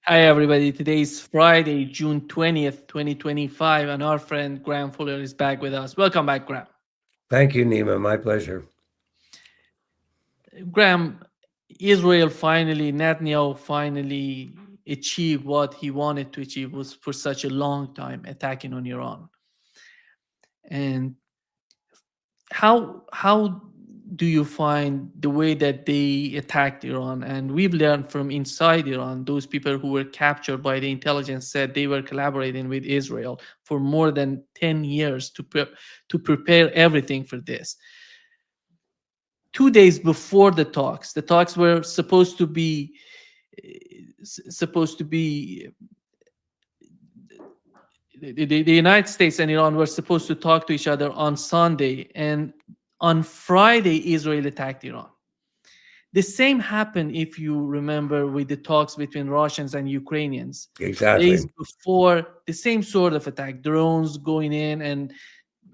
Hi, everybody. Today is Friday, June 20th, 2025, and our friend Graham Fuller is back with us. Welcome back, Graham. Thank you, Nima. My pleasure. Graham, Netanyahu finally achieved what he wanted to achieve was for such a long time attacking on Iran. And how do you find the way that they attacked Iran? And we've learned from inside Iran, those people who were captured by the intelligence said they were collaborating with Israel for more than 10 years to prepare everything for this. 2 days before the talks were supposed to be the United States and Iran were supposed to talk to each other on Sunday, and on Friday, Israel attacked Iran. The same happened, if you remember, with the talks between Russians and Ukrainians. Days Exactly. before, the same sort of attack, drones going in and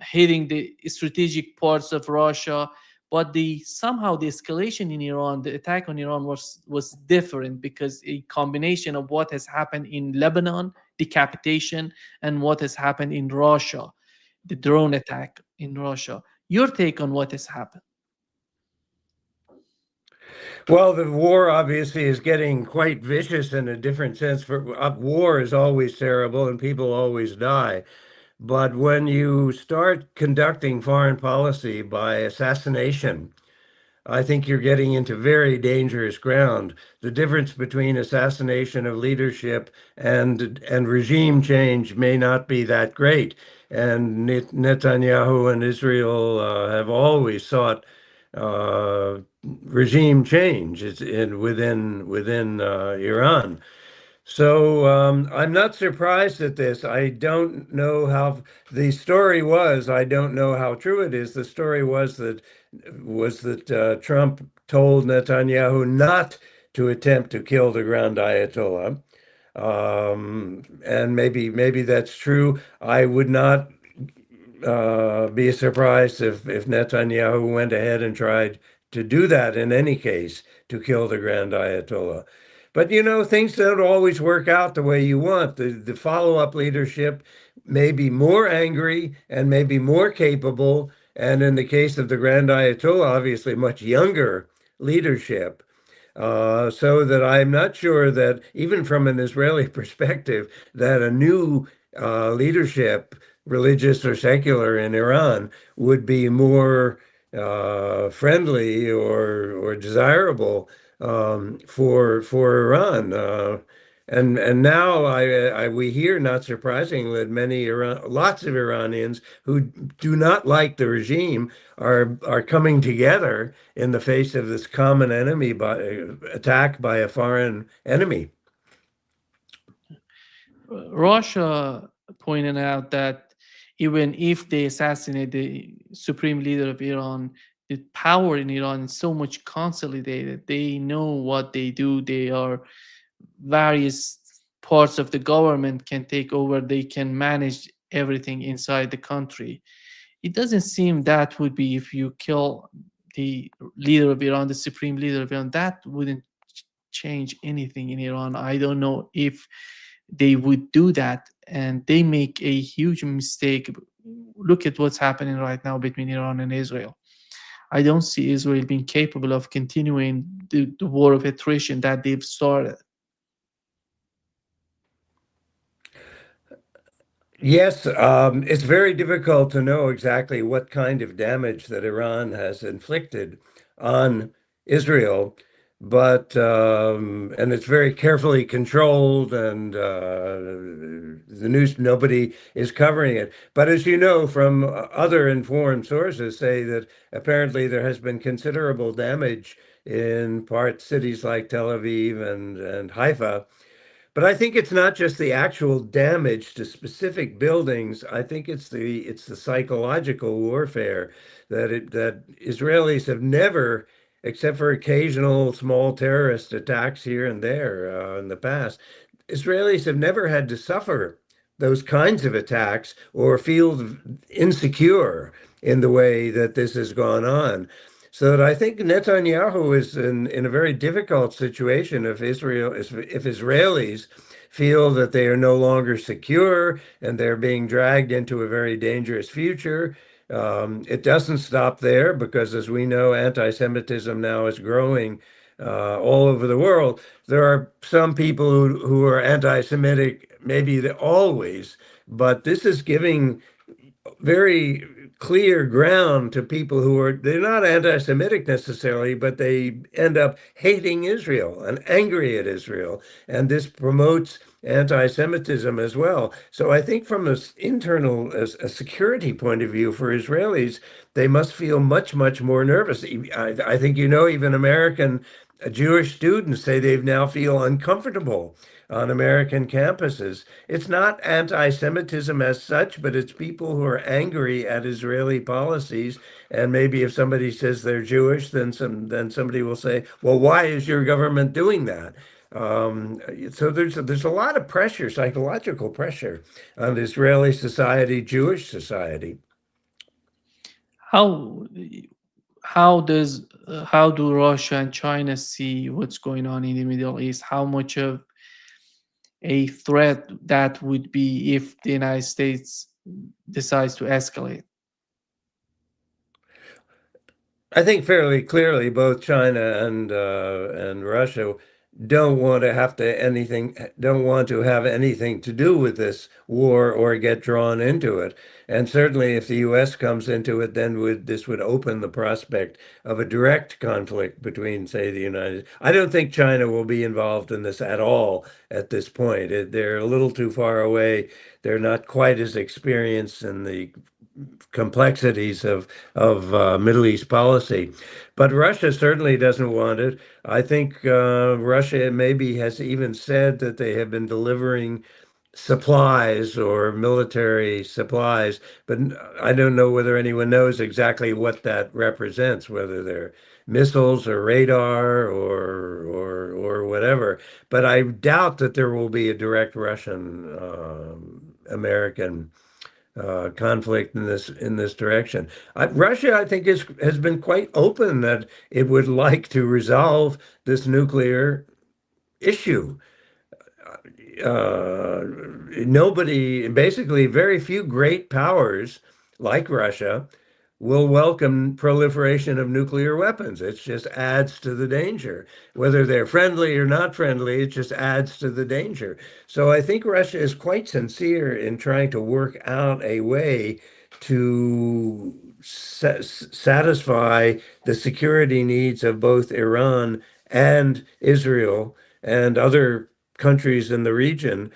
hitting the strategic parts of Russia. But somehow the escalation in Iran, the attack on Iran was different because a combination of what has happened in Lebanon, decapitation, and what has happened in Russia, the drone attack in Russia. Your take on what has happened? Well, the war obviously is getting quite vicious in a different sense. For war is always terrible and people always die. But when you start conducting foreign policy by assassination, I think you're getting into very dangerous ground. The difference between assassination of leadership and regime change may not be that great. And Netanyahu and Israel have always sought uh, regime change within Iran. So I'm not surprised at this. I don't know how the story was. I don't know how true it is. The story was that Trump told Netanyahu not to attempt to kill the Grand Ayatollah, and maybe that's true. I would not be surprised if Netanyahu went ahead and tried to do that in any case to kill the Grand Ayatollah. But things don't always work out the way you want. The follow-up leadership may be more angry and maybe more capable, and in the case of the Grand Ayatollah, obviously much younger leadership. So that I'm not sure that even from an Israeli perspective, that a new leadership, religious or secular in Iran, would be more friendly or desirable for Iran. And now we hear, not surprisingly, that lots of Iranians who do not like the regime are coming together in the face of this common enemy attack by a foreign enemy. Russia pointed out that even if they assassinate the supreme leader of Iran, the power in Iran is so much consolidated. They know what they do. They are various parts of the government can take over. They can manage everything inside the country. It doesn't seem that would be if you kill the leader of Iran, the supreme leader of Iran, that wouldn't change anything in Iran. I don't know if they would do that, and they make a huge mistake. Look at what's happening right now between Iran and Israel. I don't see Israel being capable of continuing the war of attrition that they've started. Yes, it's very difficult to know exactly what kind of damage that Iran has inflicted on Israel, but and it's very carefully controlled, and the news, nobody is covering it. But as you know from other informed sources, say that apparently there has been considerable damage in cities like Tel Aviv and Haifa. But I think it's not just the actual damage to specific buildings. I think it's the psychological warfare that Israelis have never, except for occasional small terrorist attacks here and there in the past, Israelis have never had to suffer those kinds of attacks or feel insecure in the way that this has gone on. So that I think Netanyahu is in a very difficult situation if Israelis feel that they are no longer secure and they're being dragged into a very dangerous future. It doesn't stop there because, as we know, anti-Semitism now is growing all over the world. There are some people who are anti-Semitic, maybe always, but this is giving very clear ground to people who are they're not anti-Semitic necessarily, but they end up hating Israel and angry at Israel, and this promotes anti-Semitism as well. So I think from an internal a security point of view for Israelis, they must feel much more nervous. I think even American Jewish students say they now feel uncomfortable on American campuses. It's not anti-Semitism as such, but it's people who are angry at Israeli policies. And maybe if somebody says they're Jewish, then somebody will say, "Well, why is your government doing that?" So there's a lot of pressure, psychological pressure, on Israeli society, Jewish society. How how do Russia and China see what's going on in the Middle East? How much of a threat that would be if the United States decides to escalate? I think fairly clearly both China and Russia don't want to have anything to do with this war or get drawn into it. And certainly if the US comes into it, then this would open the prospect of a direct conflict between, say, the United. I don't think China will be involved in this at all at this point. They're a little too far away. They're not quite as experienced in the complexities of Middle East policy. But Russia certainly doesn't want it. I think Russia maybe has even said that they have been delivering supplies or military supplies, but I don't know whether anyone knows exactly what that represents, whether they're missiles or radar or whatever. But I doubt that there will be a direct Russian American conflict in this direction. Russia, I think, has been quite open that it would like to resolve this nuclear issue. Nobody, basically, very few great powers like Russia will welcome proliferation of nuclear weapons. It just adds to the danger. Whether they're friendly or not friendly, it just adds to the danger. So I think Russia is quite sincere in trying to work out a way to satisfy the security needs of both Iran and Israel and other countries in the region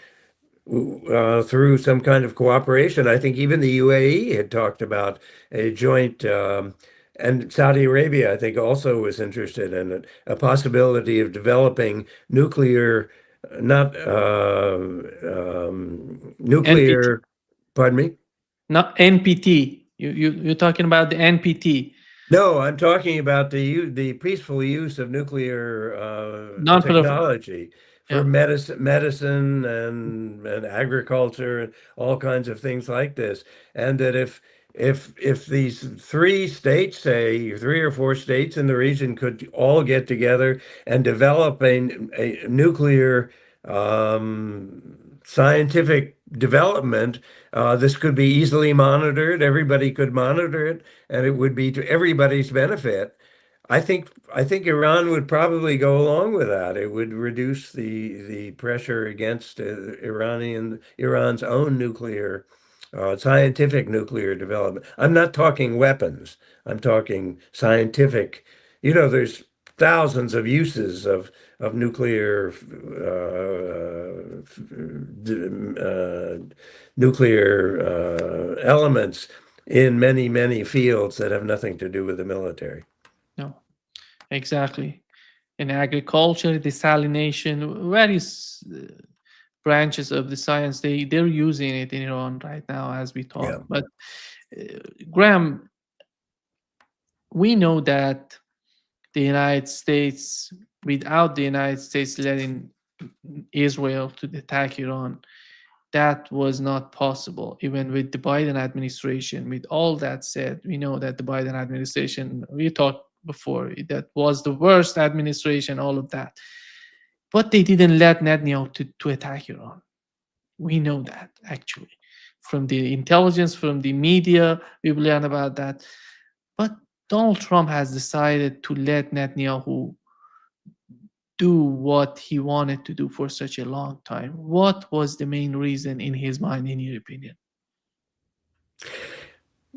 through some kind of cooperation. I think even the UAE had talked about a joint, and Saudi Arabia, I think, also was interested in it, a possibility of developing nuclear, not NPT, nuclear, pardon me? not NPT. You're talking about the NPT, No, I'm talking about the peaceful use of nuclear non-proliferation. technology for Yeah, medicine and agriculture and all kinds of things like this. And that if these three states, say three or four states in the region, could all get together and develop a nuclear scientific development, this could be easily monitored. Everybody could monitor it and it would be to everybody's benefit. I think Iran would probably go along with that. It would reduce the pressure against Iran's own scientific nuclear development. I'm not talking weapons. I'm talking scientific. There's thousands of uses of nuclear elements in many fields that have nothing to do with the military. no, exactly. In agriculture, desalination, various branches of the science, they're using it in Iran right now as we Yeah. talk. But Graham, we know that the United States, without the United States letting Israel to attack Iran, that was not possible. Even with the Biden administration, with all that said, we know that the Biden administration, we talked before. That was the worst administration, all of that. But they didn't let Netanyahu to attack Iran. We know that actually. From the intelligence, from the media, we learn about that. But Donald Trump has decided to let Netanyahu do what he wanted to do for such a long time. What was the main reason in his mind, in your opinion?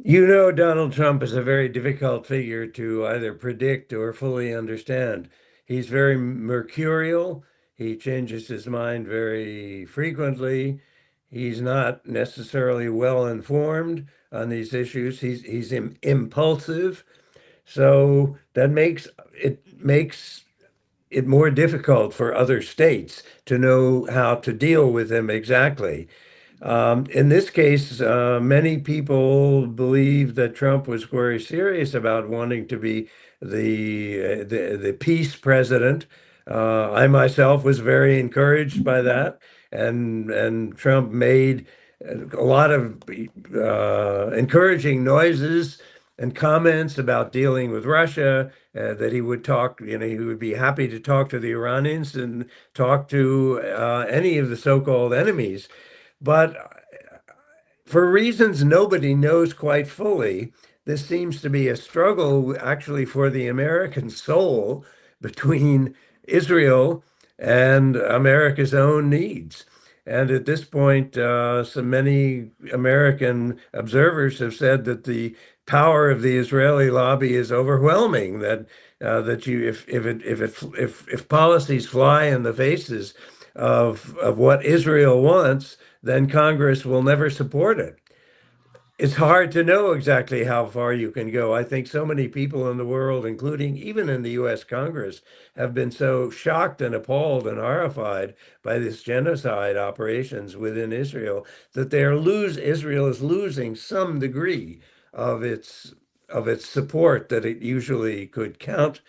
You know, Donald Trump is a very difficult figure to either predict or fully understand. He's very mercurial. He changes his mind very frequently. He's not necessarily well informed on these issues. He's impulsive. So that makes it more difficult for other states to know how to deal with him exactly. In this case, many people believe that Trump was very serious about wanting to be the peace president. I myself was very encouraged by that, and Trump made a lot of encouraging noises and comments about dealing with Russia. That he would talk, he would be happy to talk to the Iranians and talk to any of the so-called enemies. But for reasons nobody knows quite fully, this seems to be a struggle actually for the American soul between Israel and America's own needs. And at this point, so many American observers have said that the power of the Israeli lobby is overwhelming. That you, if policies fly in the faces of what Israel wants, then Congress will never support it. It's hard to know exactly how far you can go. I think so many people in the world, including even in the US Congress, have been so shocked and appalled and horrified by this genocide operations within Israel that Israel is losing some degree of its support that it usually could count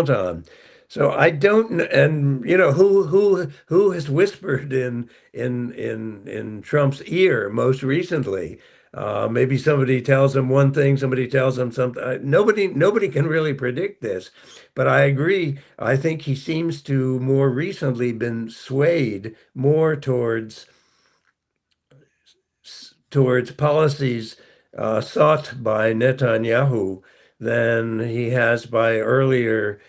on. So I don't, and who has whispered in Trump's ear most recently. Maybe somebody tells him one thing, somebody tells him something. Nobody can really predict this, but I agree. I think he seems to more recently been swayed more towards policies sought by Netanyahu than he has by earlier,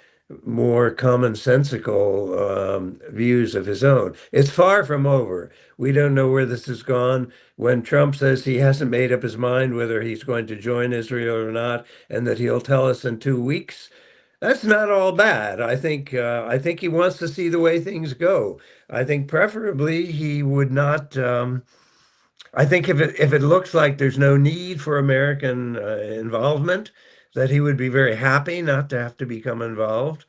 more commonsensical views of his own. It's far from over. We don't know where this has gone. When Trump says he hasn't made up his mind whether he's going to join Israel or not, and that he'll tell us in 2 weeks, that's not all bad. I think he wants to see the way things go. I think preferably he would not. I think if it looks like there's no need for American involvement, that he would be very happy not to have to become involved.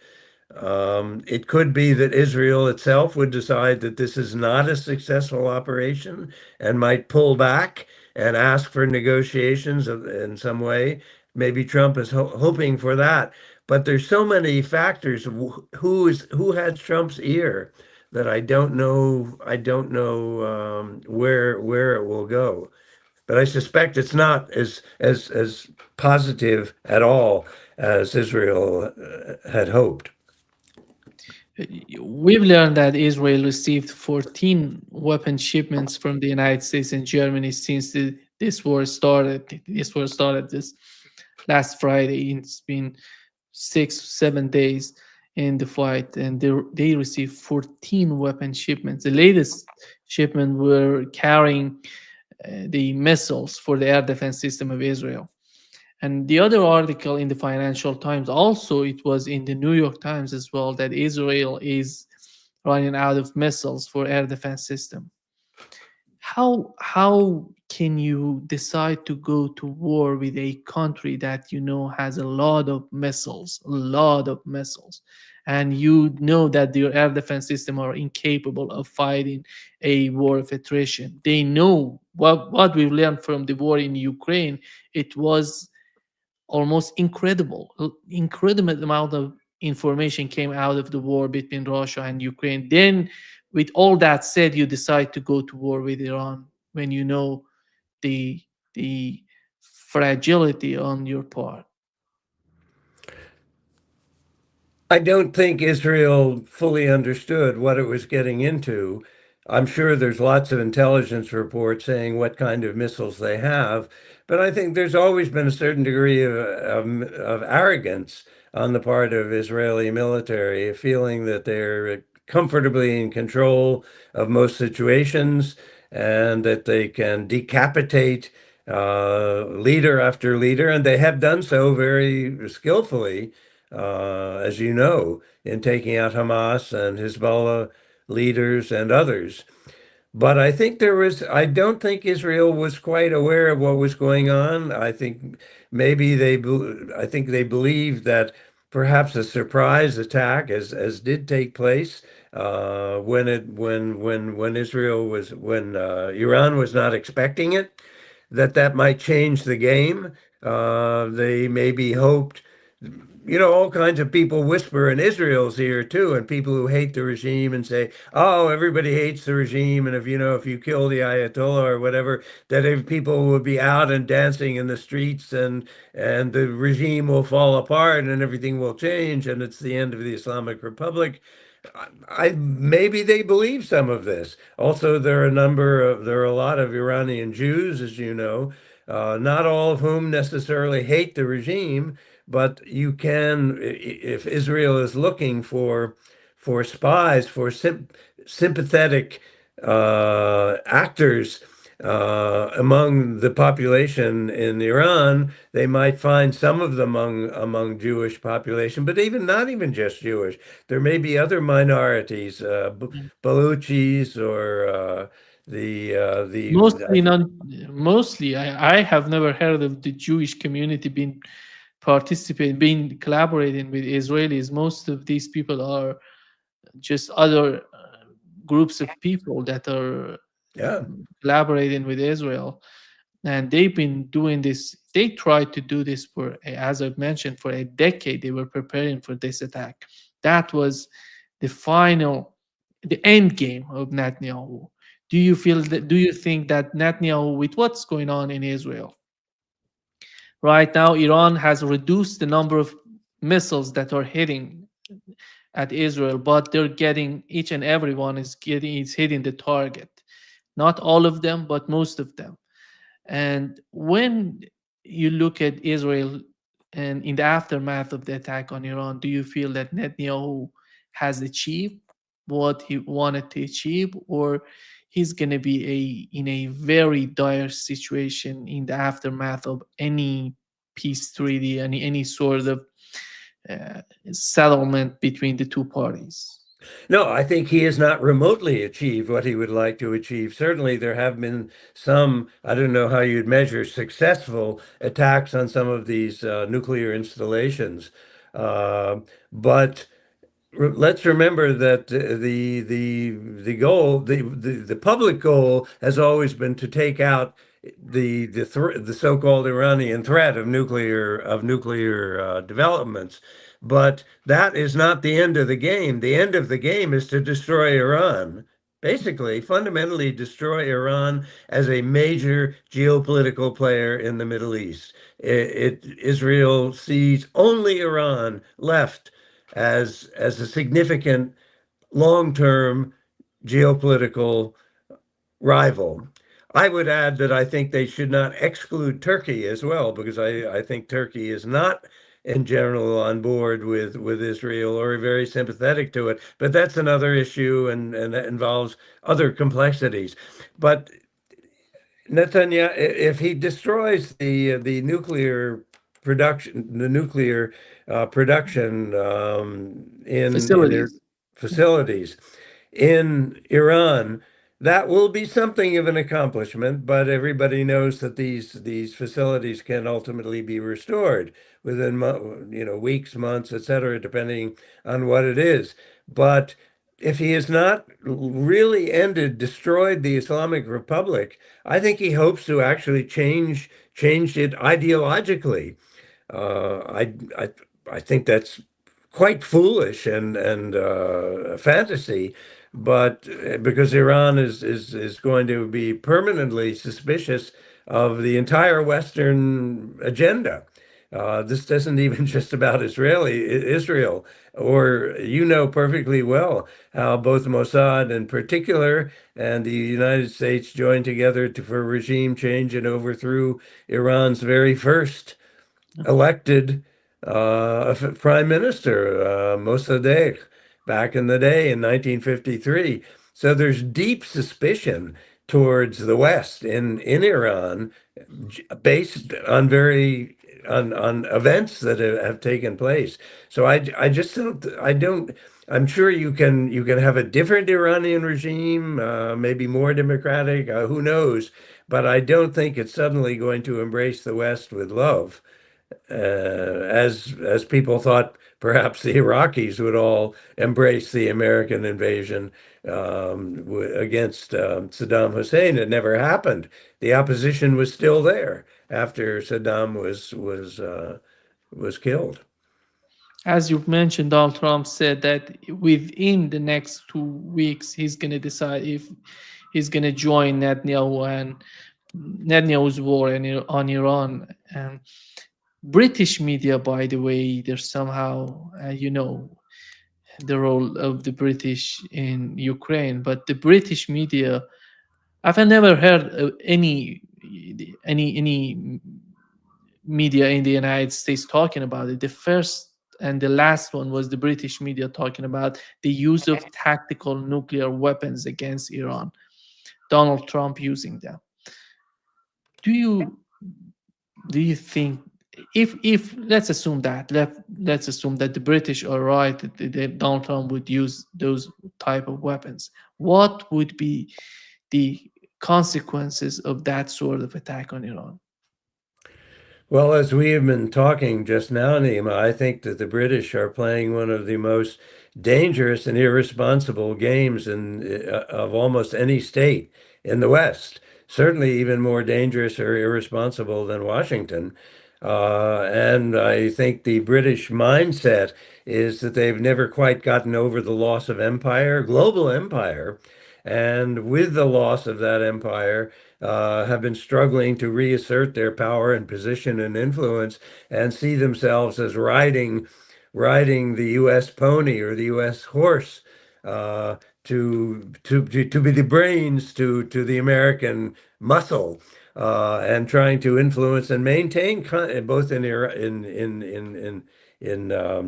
It could be that Israel itself would decide that this is not a successful operation and might pull back and ask for negotiations in some way. Maybe Trump is hoping for that. But there's so many factors of who has Trump's ear that I don't know where it will go. But I suspect it's not as positive at all as Israel had hoped. We've learned that Israel received 14 weapon shipments from the United States and Germany since this war started. This war started this last Friday. It's been 6, 7 days in the fight, and they received 14 weapon shipments. The latest shipment were carrying the missiles for the air defense system of Israel. And the other article in the Financial Times, also it was in the New York Times as well, that Israel is running out of missiles for air defense system. How can you decide to go to war with a country that you know has a lot of missiles, and you know that your air defense system are incapable of fighting a war of attrition? They know what we learned from the war in Ukraine. It was almost incredible amount of information came out of the war between Russia and Ukraine. Then with all that said, you decide to go to war with Iran when you know the fragility on your part. I don't think Israel fully understood what it was getting into. I'm sure there's lots of intelligence reports saying what kind of missiles they have, but I think there's always been a certain degree of arrogance on the part of Israeli military, a feeling that they're comfortably in control of most situations and that they can decapitate leader after leader, and they have done so very skillfully, as you know, in taking out Hamas and Hezbollah leaders and others. But I don't think Israel was quite aware of what was going on. I think I think they believed that perhaps a surprise attack, as did take place, when Iran was not expecting it, that might change the game. They maybe hoped, all kinds of people whisper in Israel's ear too, and people who hate the regime and say, "Oh, everybody hates the regime, and if you kill the Ayatollah or whatever, that if people will be out and dancing in the streets, and the regime will fall apart, and everything will change, and it's the end of the Islamic Republic." I maybe they believe some of this. Also, there are a lot of Iranian Jews, as you know, not all of whom necessarily hate the regime, but you can, if Israel is looking for spies, for sympathetic actors among the population in Iran, they might find some of them among Jewish population, but even not even just Jewish. There may be other minorities, Baluchis or Mostly not. Mostly, I have never heard of the Jewish community being collaborating with Israelis. Most of these people are just other groups of people that are yeah. collaborating with Israel, and they've been doing this. They tried to do this for, as I've mentioned, for a decade. They were preparing for this attack. That was the the end game of Netanyahu. Do you think that Netanyahu, with what's going on in Israel right now, Iran has reduced the number of missiles that are hitting at Israel, but they're getting, each and every one is hitting the target. Not all of them, but most of them. And when you look at Israel and in the aftermath of the attack on Iran, do you feel that Netanyahu has achieved what he wanted to achieve, or he's going to be in a very dire situation in the aftermath of any peace treaty, any sort of settlement between the two parties? No, I think he has not remotely achieved what he would like to achieve. Certainly, there have been some, I don't know how you'd measure, successful attacks on some of these nuclear installations. Uh, but let's remember that the public goal has always been to take out the so-called Iranian threat of nuclear developments. But that is not the end of the game. The end of the game is to destroy Iran. Basically, fundamentally destroy Iran as a major geopolitical player in the Middle East. Israel sees only Iran left as a significant long-term geopolitical rival. I would add that I think they should not exclude Turkey as well, because I think Turkey is not in general on board with Israel or very sympathetic to it. But that's another issue, and that involves other complexities. But Netanyahu, if he destroys the nuclear production in their Facilities. facilities in Iran, that will be something of an accomplishment. But everybody knows that these facilities can ultimately be restored within weeks, months, etc., depending on what it is. But if he has not really destroyed the Islamic Republic, I think he hopes to actually change it ideologically. Uh, I, I I think that's quite foolish and fantasy, but because Iran is going to be permanently suspicious of the entire Western agenda. This isn't even just about Israel, or you know perfectly well how both Mossad in particular and the United States joined together for regime change and overthrew Iran's very first elected prime minister, Mossadegh, back in the day in 1953. So there's deep suspicion towards the West in Iran, based on very on events that have taken place. So I just don't. I'm sure you can have a different Iranian regime, maybe more democratic, who knows? But I don't think it's suddenly going to embrace the West with love, as people thought perhaps the Iraqis would all embrace the American invasion against Saddam Hussein. It never happened. The opposition was still there after Saddam was killed. As you've mentioned, Donald Trump said that within the next 2 weeks, he's going to decide if he's going to join Netanyahu and Netanyahu's war on Iran. And British media, by the way, they're somehow, the role of the British in Ukraine, but the British media, I've never heard of any media in the United States talking about it. The first and the last one was the British media talking about the use of tactical nuclear weapons against Iran. Donald Trump using them. Do you think, if let's assume that let's assume that the British are right, that Donald Trump would use those type of weapons, what would be the consequences of that sort of attack on Iran? Well, as we have been talking just now, Nima, I think that the British are playing one of the most dangerous and irresponsible games of almost any state in the West. Certainly, even more dangerous or irresponsible than Washington. And I think the British mindset is that they've never quite gotten over the loss of empire, global empire. And with the loss of that empire, have been struggling to reassert their power and position and influence, and see themselves as riding the U.S. pony or the U.S. horse, to be the brains to the American muscle, and trying to influence and maintain both in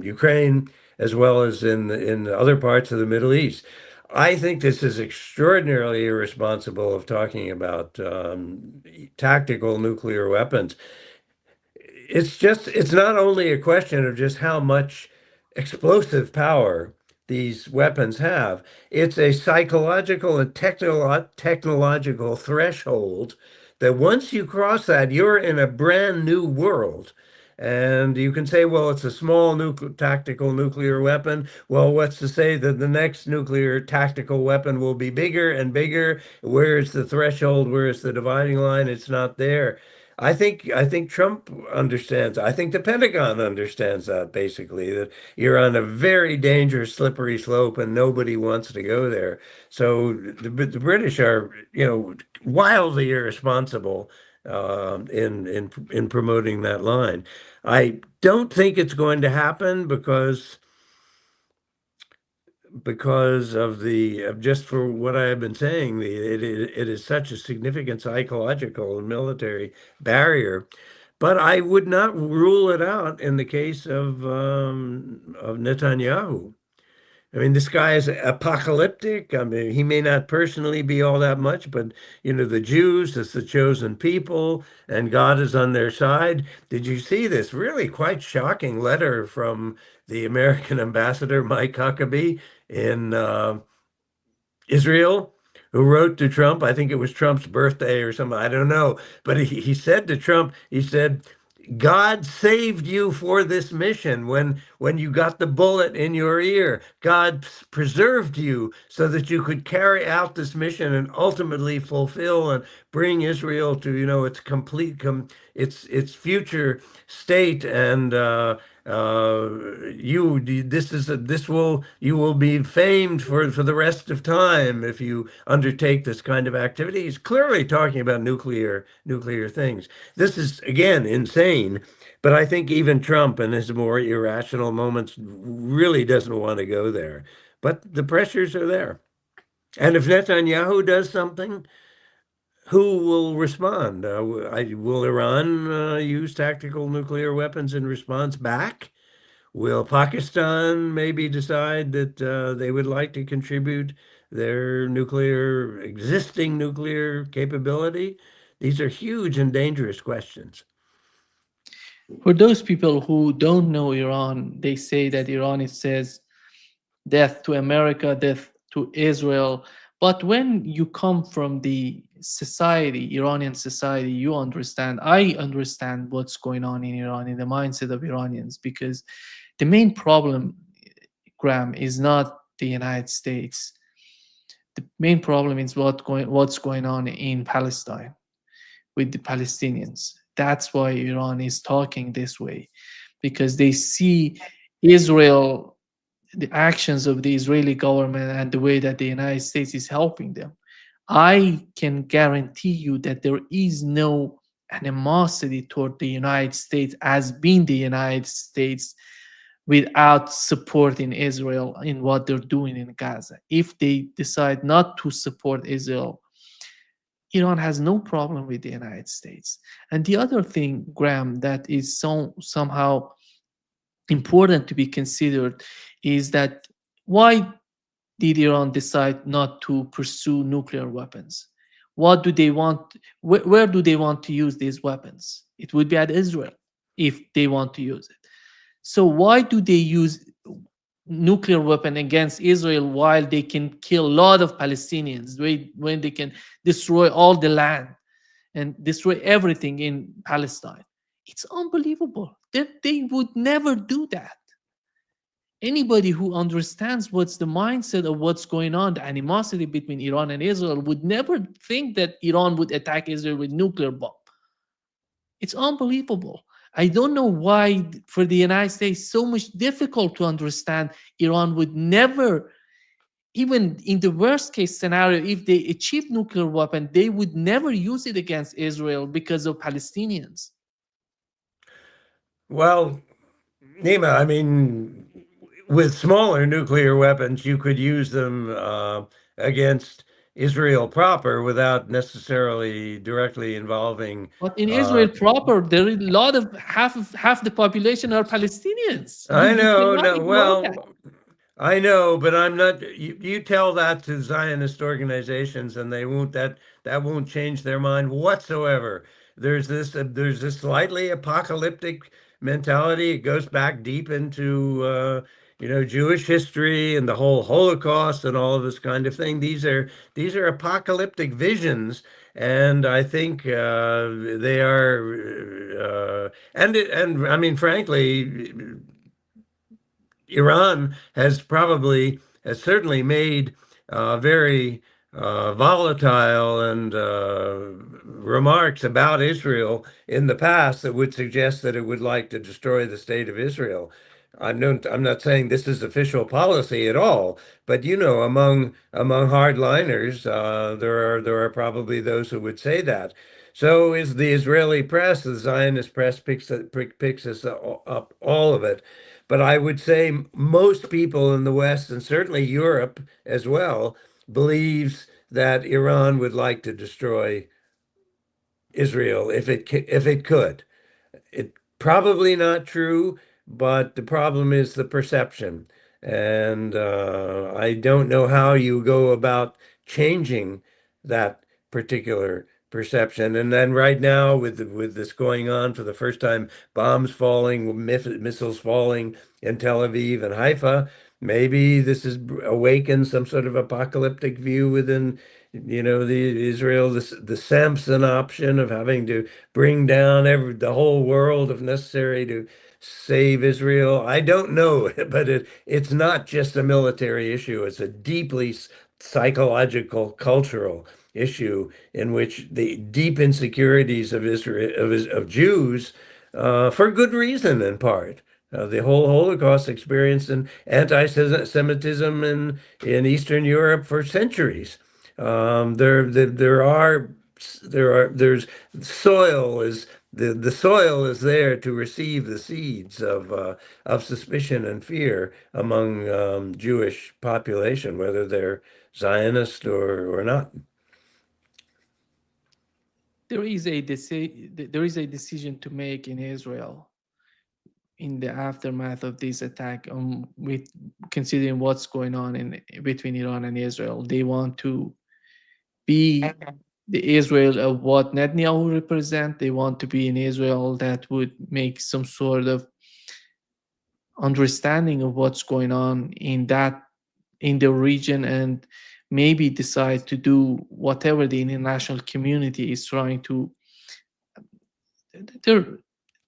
Ukraine as well as in other parts of the Middle East. I think this is extraordinarily irresponsible of talking about tactical nuclear weapons. It's not only a question of just how much explosive power these weapons have, it's a psychological and technological threshold that once you cross that, you're in a brand new world. And you can say, well, it's a small tactical nuclear weapon. Well, what's to say that the next nuclear tactical weapon will be bigger and bigger? Where is the threshold? Where is the dividing line? It's not there. I think Trump understands. I think the Pentagon understands that, basically, that you're on a very dangerous slippery slope and nobody wants to go there. So the British are, wildly irresponsible in promoting that line. I don't think it's going to happen because of just for what I have been saying, it is such a significant psychological and military barrier. But I would not rule it out in the case of Netanyahu. I mean, this guy is apocalyptic. I mean, he may not personally be all that much, but the Jews, it's the chosen people, and God is on their side. Did you see this really quite shocking letter from the American ambassador, Mike Huckabee, in Israel, who wrote to Trump? I think it was Trump's birthday or something. I don't know. But he said to Trump, he said, God saved you for this mission when you got the bullet in your ear. God preserved you so that you could carry out this mission and ultimately fulfill and bring Israel to its complete its future state, Uh, you will be famed for the rest of time if you undertake this kind of activity. He's clearly talking about nuclear things. This is again insane, but I think even Trump in his more irrational moments really doesn't want to go there. But the pressures are there. And if Netanyahu does something, who will respond? Will Iran use tactical nuclear weapons in response back? Will Pakistan maybe decide that they would like to contribute their existing nuclear capability? These are huge and dangerous questions. For those people who don't know Iran, they say that Iran, it says death to America, death to Israel. But when you come from the society, Iranian society, you understand, I understand what's going on in Iran, in the mindset of Iranians, because the main problem, Graham, is not the United States. The main problem is what's going on in Palestine with the Palestinians. That's why Iran is talking this way, because they see Israel, the actions of the Israeli government and the way that the United States is helping them. I can guarantee you that there is no animosity toward the United States as being the United States without supporting Israel in what they're doing in Gaza. If they decide not to support Israel, Iran has no problem with the United States. And the other thing, Graham, that is somehow important to be considered is that why did Iran decide not to pursue nuclear weapons? What do they want? Where do they want to use these weapons? It would be at Israel if they want to use it. So why do they use nuclear weapon against Israel while they can kill a lot of Palestinians, when they can destroy all the land and destroy everything in Palestine? It's unbelievable that they would never do that. Anybody who understands what's the mindset of what's going on, the animosity between Iran and Israel, would never think that Iran would attack Israel with nuclear bomb. It's unbelievable. I don't know why for the United States so much difficult to understand Iran would never, even in the worst case scenario, if they achieve nuclear weapon, they would never use it against Israel because of Palestinians. Well, Nima, I mean, with smaller nuclear weapons, you could use them against Israel proper without necessarily directly involving. But in Uh, Israel proper, there is a lot of half the population are Palestinians. You I you know, cannot no, ignore that. well, I know, but I'm not. You tell that to Zionist organizations, and they won't. That won't change their mind whatsoever. There's this slightly apocalyptic mentality. It goes back deep into Jewish history and the whole Holocaust and all of this kind of thing. These are apocalyptic visions, and I think they are. And I mean, frankly. Iran has certainly made very volatile and remarks about Israel in the past that would suggest that it would like to destroy the state of Israel. I'm not saying this is official policy at all, but among hardliners, there are probably those who would say that. So is the Israeli press. The Zionist press picks us up all of it. But I would say most people in the West, and certainly Europe as well, believes that Iran would like to destroy Israel if it could. It probably not true, but the problem is the perception. And I don't know how you go about changing that particular perception. And then right now, with this going on for the first time, bombs falling, missiles falling in Tel Aviv and Haifa, maybe this has awakened some sort of apocalyptic view within, the Israel, the Samson option of having to bring down the whole world if necessary to save Israel. I don't know, but it's not just a military issue. It's a deeply psychological, cultural issue in which the deep insecurities of Israel of Jews, for good reason in part. The whole Holocaust experience and anti-Semitism in Eastern Europe for centuries. There are there's soil is the soil is there to receive the seeds of suspicion and fear among Jewish population, whether they're Zionist or not. There is a decision to make in Israel in the aftermath of this attack, with considering what's going on in between Iran and Israel. They want to be the Israel of what Netanyahu represent. They want to be an Israel that would make some sort of understanding of what's going on in the region, and maybe decide to do whatever the international community is trying to. They're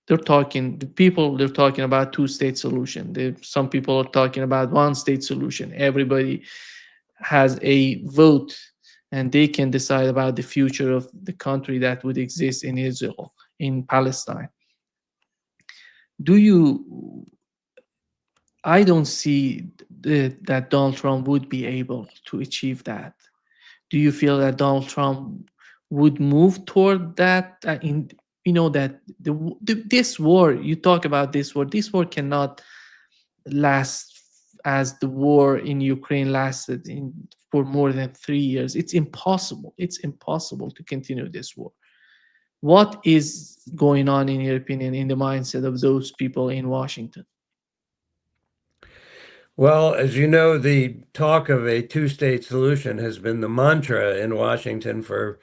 they're talking about two-state solution. Some people are talking about one-state solution. Everybody has a vote, and they can decide about the future of the country that would exist in Israel, in Palestine. Do you? I don't see that Donald Trump would be able to achieve that. Do you feel that Donald Trump would move toward that? In that this war, you talk about this war. This war cannot last as the war in Ukraine lasted for more than 3 years. It's impossible. It's impossible to continue this war. What is going on, in your opinion, in the mindset of those people in Washington? Well, as you know, the talk of a two-state solution has been the mantra in Washington for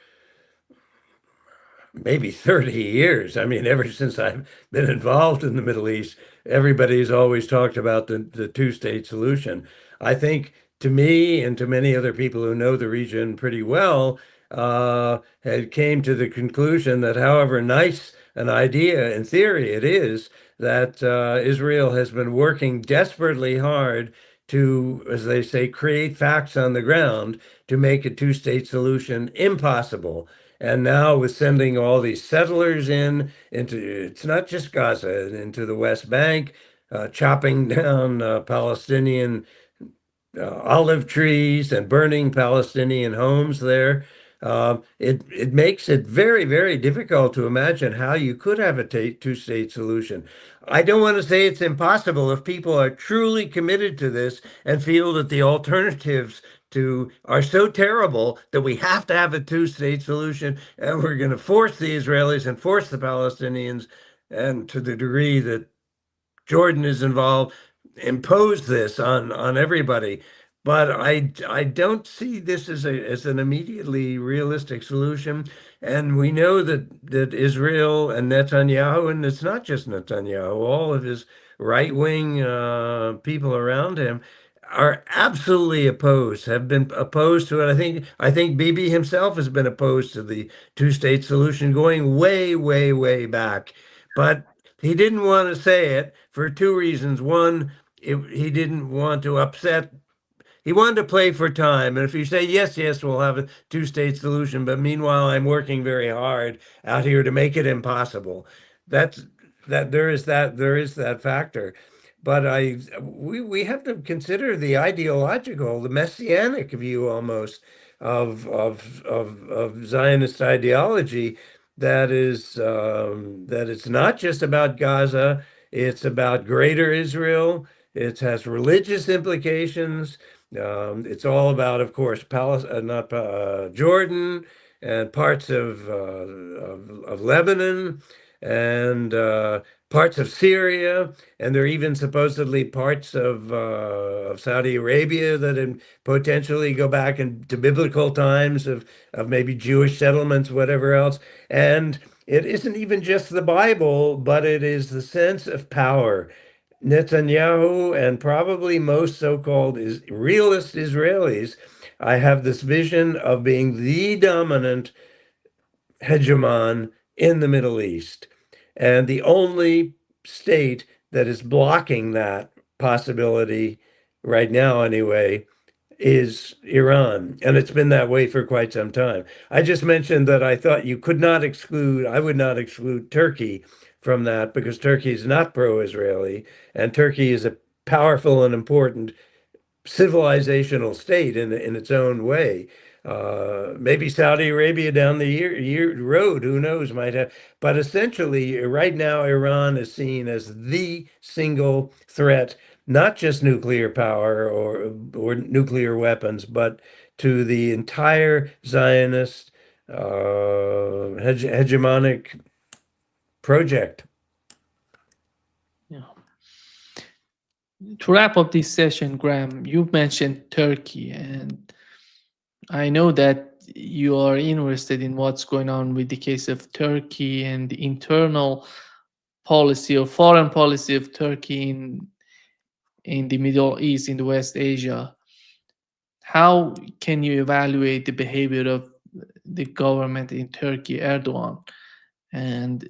maybe 30 years. I mean, ever since I've been involved in the Middle East, everybody's always talked about the two-state solution. I think to me and to many other people who know the region pretty well, had came to the conclusion that however nice an idea in theory it is, that Israel has been working desperately hard to, as they say, create facts on the ground to make a two-state solution impossible. And now with sending all these settlers into, it's not just Gaza, into the West Bank, chopping down Palestinian olive trees and burning Palestinian homes there. It makes it very, very difficult to imagine how you could have a two-state solution. I don't want to say it's impossible if people are truly committed to this and feel that the alternatives are so terrible that we have to have a two-state solution, and we're going to force the Israelis and force the Palestinians, and to the degree that Jordan is involved, impose this on everybody. But I don't see this as an immediately realistic solution. And we know that Israel and Netanyahu, and it's not just Netanyahu, all of his right-wing people around him are absolutely opposed, have been opposed to it. I think Bibi himself has been opposed to the two-state solution going way, way, way back. But he didn't want to say it for two reasons. One, he didn't want to upset. He wanted to play for time. And if you say, yes, yes, we'll have a two-state solution, but meanwhile, I'm working very hard out here to make it impossible. That's there is that factor. But we have to consider the ideological, the messianic view almost of Zionist ideology that it's not just about Gaza, it's about greater Israel. It has religious implications. It's all about, of course, not Jordan and parts of Lebanon and parts of Syria, and there are even supposedly parts of Saudi Arabia that potentially go back into biblical times of maybe Jewish settlements, whatever else. And it isn't even just the Bible, but it is the sense of power. Netanyahu and probably most so-called realist Israelis, I have this vision of being the dominant hegemon in the Middle East. And the only state that is blocking that possibility right now, anyway, is Iran. And it's been that way for quite some time. I just mentioned that I thought I would not exclude Turkey from that because Turkey is not pro-Israeli, and Turkey is a powerful and important civilizational state in its own way. Maybe Saudi Arabia down the road, who knows, might have. But essentially, right now, Iran is seen as the single threat, not just nuclear power or nuclear weapons, but to the entire Zionist hegemonic project. Yeah. To wrap up this session, Graham, you mentioned Turkey, and I know that you are interested in what's going on with the case of Turkey and the internal policy or foreign policy of Turkey in the Middle East, in the West Asia. How can you evaluate the behavior of the government in Turkey, Erdogan? And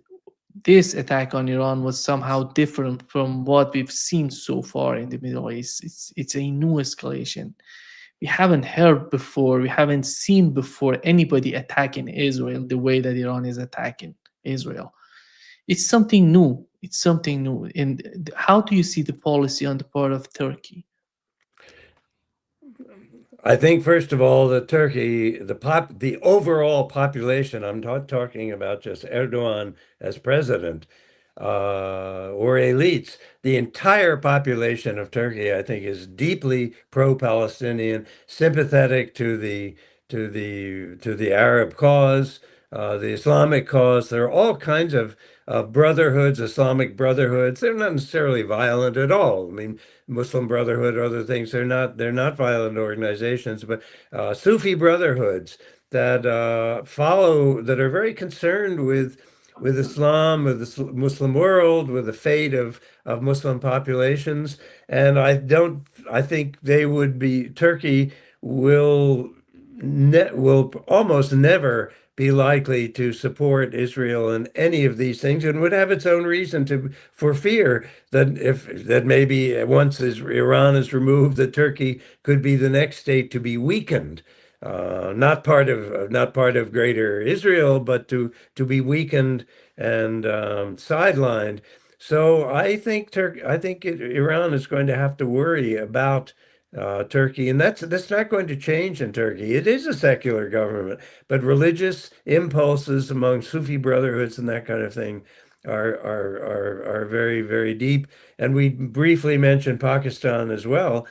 this attack on Iran was somehow different from what we've seen so far in the Middle East. It's a new escalation. We haven't heard before, we haven't seen before anybody attacking Israel the way that Iran is attacking Israel. It's something new. It's something new. And how do you see the policy on the part of Turkey? I think first of all that Turkey, the overall population, I'm not talking about just Erdogan as president or elites. The entire population of Turkey, I think, is deeply pro-Palestinian, sympathetic to the Arab cause, the Islamic cause. There are all kinds of brotherhoods, Islamic brotherhoods. They're not necessarily violent at all. I mean, Muslim Brotherhood, other things. They're not violent organizations, but Sufi brotherhoods that follow that are very concerned with Islam, with the Muslim world, with the fate of Muslim populations. And I think they would be Turkey will almost never be likely to support Israel in any of these things, and would have its own reason for fear that maybe once Iran is removed, that Turkey could be the next state to be weakened, not part of Greater Israel, but to be weakened and sidelined. So I think Iran is going to have to worry about Turkey, and that's not going to change in Turkey. It is a secular government, but religious impulses among Sufi brotherhoods and that kind of thing are very, very deep. And we briefly mentioned Pakistan as well,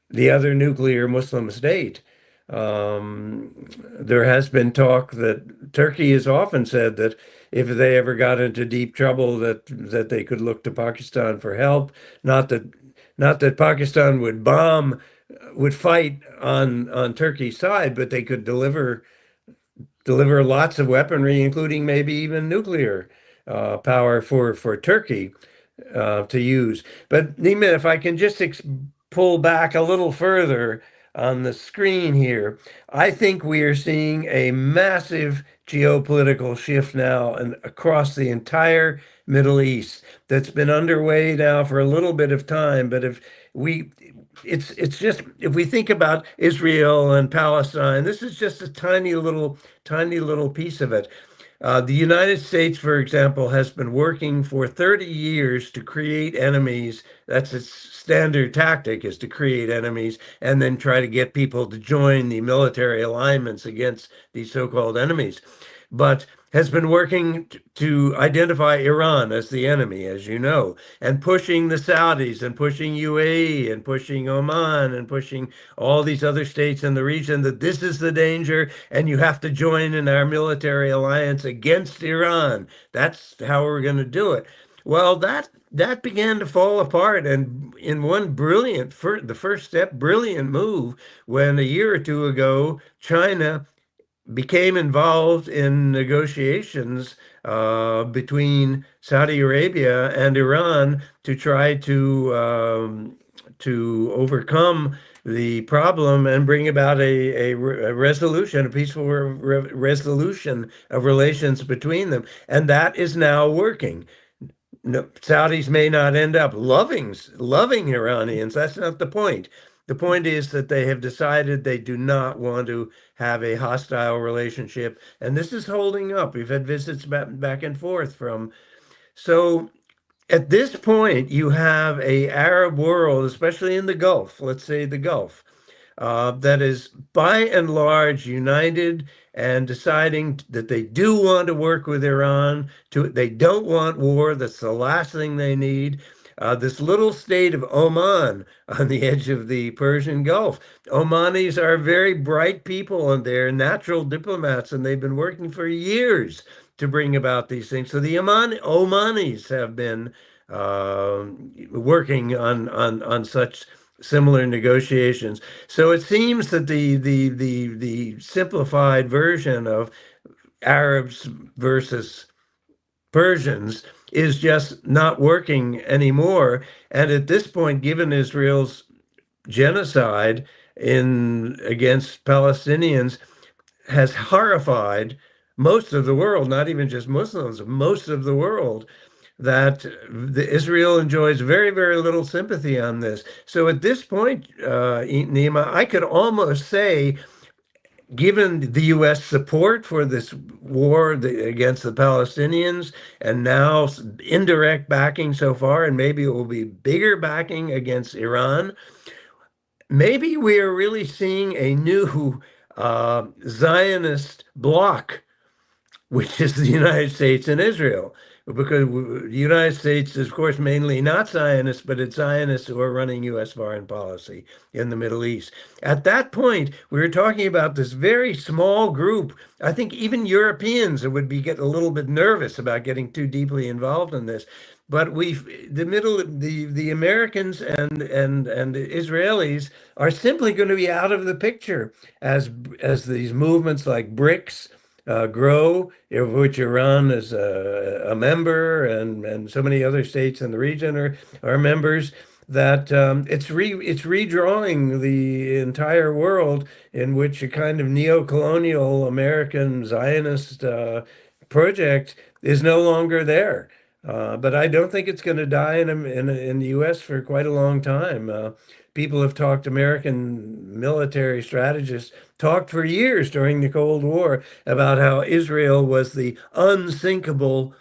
the other nuclear Muslim state. There has been talk that Turkey has often said that if they ever got into deep trouble, that they could look to Pakistan for help. Not that not that Pakistan would fight on Turkey's side, but they could deliver lots of weaponry, including maybe even nuclear power for Turkey to use. But Nima, if I can just pull back a little further on the screen here, I think we are seeing a massive geopolitical shift now and across the entire Middle East that's been underway now for a little bit of time. But if we it's just if we think about Israel and Palestine, this is just a tiny little piece of it. The United States, for example, has been working for 30 years to create enemies. That's its standard tactic, is to create enemies and then try to get people to join the military alignments against these so-called enemies. But has been working to identify Iran as the enemy, as you know, and pushing the Saudis and pushing UAE and pushing Oman and pushing all these other states in the region that this is the danger and you have to join in our military alliance against Iran. That's how we're going to do it. Well, that began to fall apart, and in one the first step, brilliant move, when a year or two ago, China became involved in negotiations between Saudi Arabia and Iran to try to overcome the problem and bring about a resolution, a peaceful resolution of relations between them. And that is now working. No, Saudis may not end up loving Iranians. That's not the point. The point is that they have decided they do not want to have a hostile relationship, and this is holding up. We've had visits back and forth from So at this point, you have a Arab world, especially in the Gulf, let's say the Gulf, that is by and large united and deciding that they do want to work with Iran. They don't want war. That's the last thing they need. This little state of Oman on the edge of the Persian Gulf. Omanis are very bright people and they're natural diplomats, and they've been working for years to bring about these things. So the Omanis have been working on such similar negotiations. So it seems that the simplified version of Arabs versus Persians is just not working anymore. And at this point, given Israel's genocide in against Palestinians, has horrified most of the world, not even just Muslims, most of the world, that Israel enjoys very, very little sympathy on this. So at this point, Nima, I could almost say, given the U.S. support for this war against the Palestinians, and now indirect backing so far, and maybe it will be bigger backing against Iran, maybe we are really seeing a new Zionist bloc, which is the United States and Israel. Because the United States is, of course, mainly not Zionists, but it's Zionists who are running U.S. foreign policy in the Middle East. At that point, we were talking about this very small group. I think even Europeans would get a little bit nervous about getting too deeply involved in this. But the Americans and the Israelis are simply going to be out of the picture as these movements like BRICS grow, of which Iran is a member, and so many other states in the region are members. That it's redrawing the entire world, in which a kind of neo-colonial American Zionist project is no longer there. But I don't think it's going to die in the U.S. for quite a long time. People have talked, American military strategists talked for years during the Cold War about how Israel was the unsinkable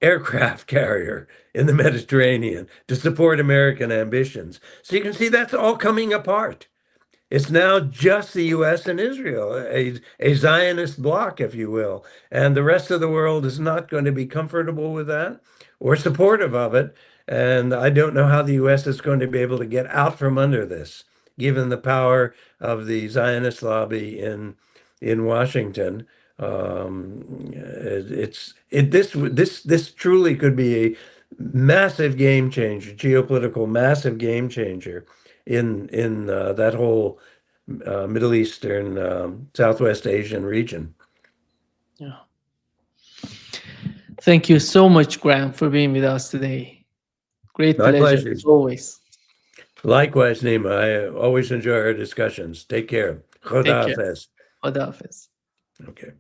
aircraft carrier in the Mediterranean to support American ambitions. So you can see that's all coming apart. It's now just the U.S. and Israel, a Zionist bloc, if you will. And the rest of the world is not going to be comfortable with that or supportive of it. And I don't know how the U.S. is going to be able to get out from under this, given the power of the Zionist lobby in Washington. This truly could be a massive game changer, geopolitical massive game changer in that whole Middle Eastern, Southwest Asian region. Yeah. Thank you so much, Graham, for being with us today. Great My pleasure, pleasure. as always. Likewise, Nima. I always enjoy our discussions. Take care. Take Khoda care. Hafiz. Khuda Hafiz. Okay.